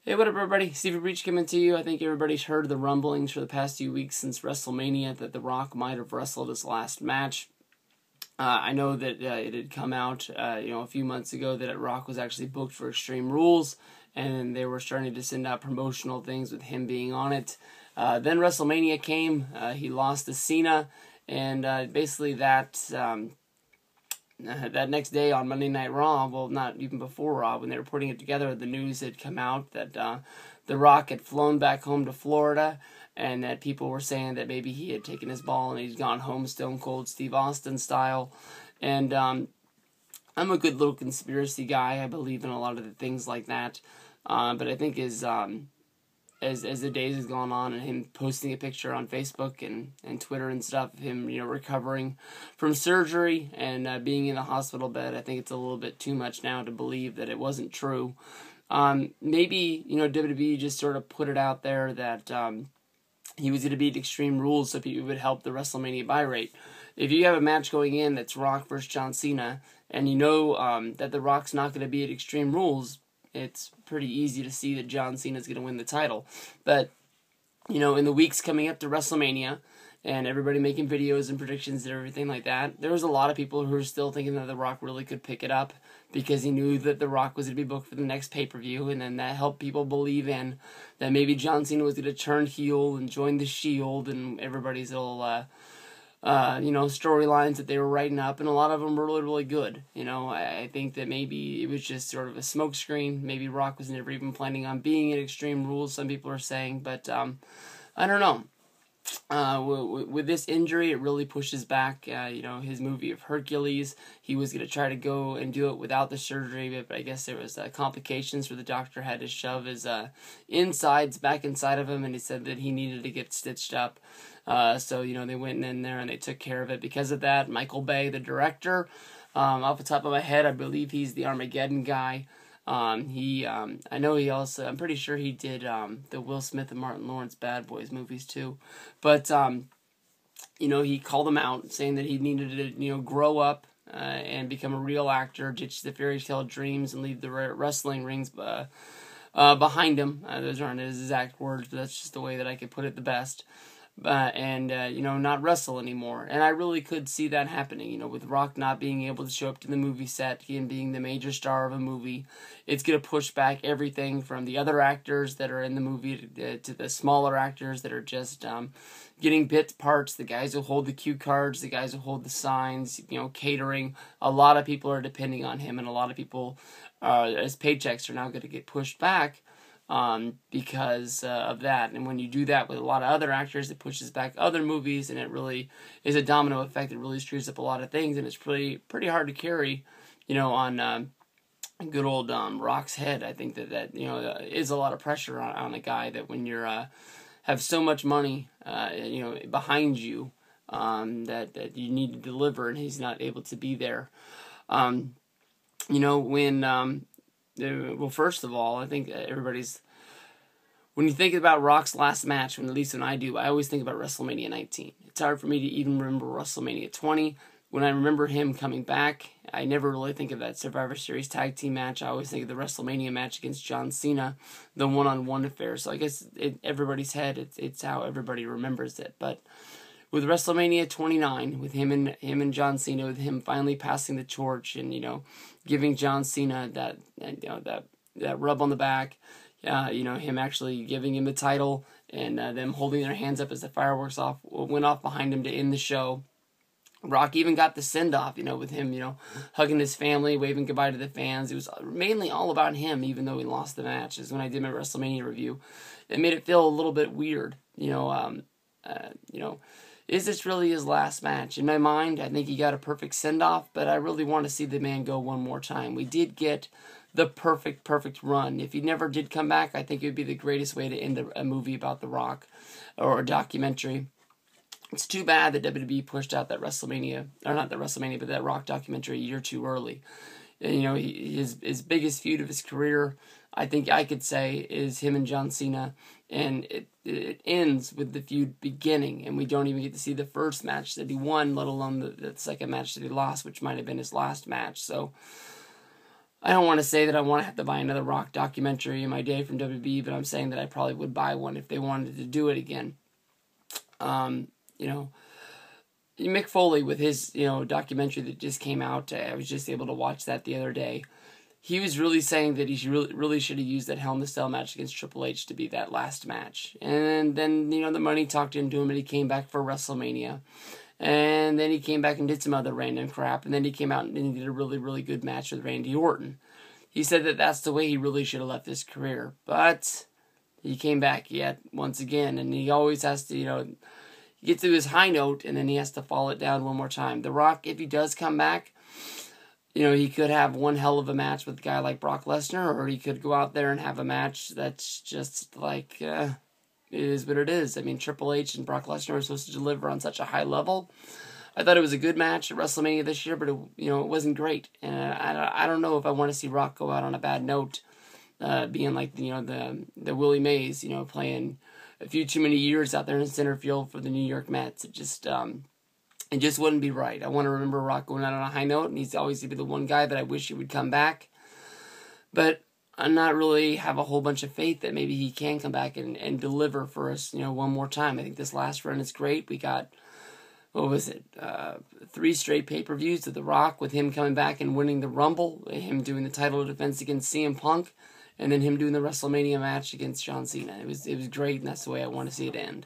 Hey, what up, everybody? Steve Breach coming to you. I think everybody's heard the rumblings for the past few weeks since WrestleMania that The Rock might have wrestled his last match. I know that it had come out, a few months ago that Rock was actually booked for Extreme Rules, and they were starting to send out promotional things with him being on it. Then WrestleMania came. He lost to Cena, and basically that next day on Monday Night Raw, well, not even before Raw, when they were putting it together, the news had come out that The Rock had flown back home to Florida, and that people were saying that maybe he had taken his ball and he'd gone home Stone Cold Steve Austin style. And I'm a good little conspiracy guy. I believe in a lot of the things like that. But I think as the days have gone on, and him posting a picture on Facebook and Twitter and stuff of him, recovering from surgery and being in the hospital bed, I think it's a little bit too much now to believe that it wasn't true. Maybe, WWE just sort of put it out there that he was going to beat Extreme Rules so people would help the WrestleMania buy rate. If you have a match going in that's Rock versus John Cena, and you know that The Rock's not going to be at Extreme Rules, it's pretty easy to see that John Cena's going to win the title. But, in the weeks coming up to WrestleMania, and everybody making videos and predictions and everything like that, there was a lot of people who were still thinking that The Rock really could pick it up because he knew that The Rock was going to be booked for the next pay-per-view, and then that helped people believe in that maybe John Cena was going to turn heel and join the Shield, and everybody's little storylines that they were writing up, and a lot of them were really, really good. I think that maybe it was just sort of a smokescreen. Maybe Rock was never even planning on being at Extreme Rules, some people are saying, but I don't know. With this injury, it really pushes back, his movie of Hercules. He was going to try to go and do it without the surgery, but I guess there was complications where the doctor had to shove his insides back inside of him, and he said that he needed to get stitched up. So they went in there and they took care of it. Because of that, Michael Bay, the director, off the top of my head, I believe he's the Armageddon guy. I know he also, I'm pretty sure he did the Will Smith and Martin Lawrence Bad Boys movies too. But, he called him out, saying that he needed to, grow up and become a real actor, ditch the fairy tale dreams, and leave the wrestling rings behind him. Those aren't his exact words, but that's just the way that I could put it the best. Not wrestle anymore. And I really could see that happening, with Rock not being able to show up to the movie set, him being the major star of a movie. It's going to push back everything from the other actors that are in the movie to the smaller actors that are just getting bit parts, the guys who hold the cue cards, the guys who hold the signs, catering. A lot of people are depending on him, and a lot of people, as paychecks are now going to get pushed back because of that. And when you do that with a lot of other actors, it pushes back other movies, and it really is a domino effect. It really screws up a lot of things, and it's pretty hard to carry, on good old Rock's head. I think that is a lot of pressure on a guy that when you're have so much money behind you that you need to deliver, and he's not able to be there. Well, first of all, I think when you think about Rock's last match, at least when I do, I always think about WrestleMania 19. It's hard for me to even remember WrestleMania 20. When I remember him coming back, I never really think of that Survivor Series tag team match. I always think of the WrestleMania match against John Cena, the one-on-one affair. So I guess everybody's head, it's how everybody remembers it. But with WrestleMania 29, with him and John Cena, with him finally passing the torch and giving John Cena that rub on the back, him actually giving him the title, and them holding their hands up as the fireworks went off behind him to end the show. Rock even got the send-off, with him, hugging his family, waving goodbye to the fans. It was mainly all about him, even though he lost the match. As when I did my WrestleMania review, it made it feel a little bit weird, is this really his last match? In my mind, I think he got a perfect send-off, but I really want to see the man go one more time. We did get the perfect run. If he never did come back, I think it would be the greatest way to end a movie about The Rock, or a documentary. It's too bad that WWE pushed out that WrestleMania, or not that WrestleMania, but that Rock documentary a year too early. And, his biggest feud of his career, I think I could say, is him and John Cena, and it ends with the feud beginning, and we don't even get to see the first match that he won, let alone the second match that he lost, which might have been his last match. So I don't want to say that I want to have to buy another Rock documentary in my day from WB, but I'm saying that I probably would buy one if they wanted to do it again. You know, Mick Foley with his, documentary that just came out, I was just able to watch that the other day. He was really saying that he really should have used that Hell in a Cell match against Triple H to be that last match. And then, the money talked into him and he came back for WrestleMania. And then he came back and did some other random crap. And then he came out and he did a really, really good match with Randy Orton. He said that that's the way he really should have left his career. But he came back yet once again. And he always has to, get to his high note and then he has to fall it down one more time. The Rock, if he does come back, he could have one hell of a match with a guy like Brock Lesnar, or he could go out there and have a match that's just like, it is what it is. I mean, Triple H and Brock Lesnar are supposed to deliver on such a high level. I thought it was a good match at WrestleMania this year, but it wasn't great. And I don't know if I want to see Rock go out on a bad note, being like, the Willie Mays, playing a few too many years out there in center field for the New York Mets. It just wouldn't be right. I want to remember Rock going out on a high note, and he's always going to be the one guy that I wish he would come back. But I'm not really have a whole bunch of faith that maybe he can come back and deliver for us, one more time. I think this last run is great. We got, 3 straight pay-per-views of The Rock with him coming back and winning the Rumble, him doing the title defense against CM Punk, and then him doing the WrestleMania match against John Cena. It was great, and that's the way I want to see it end.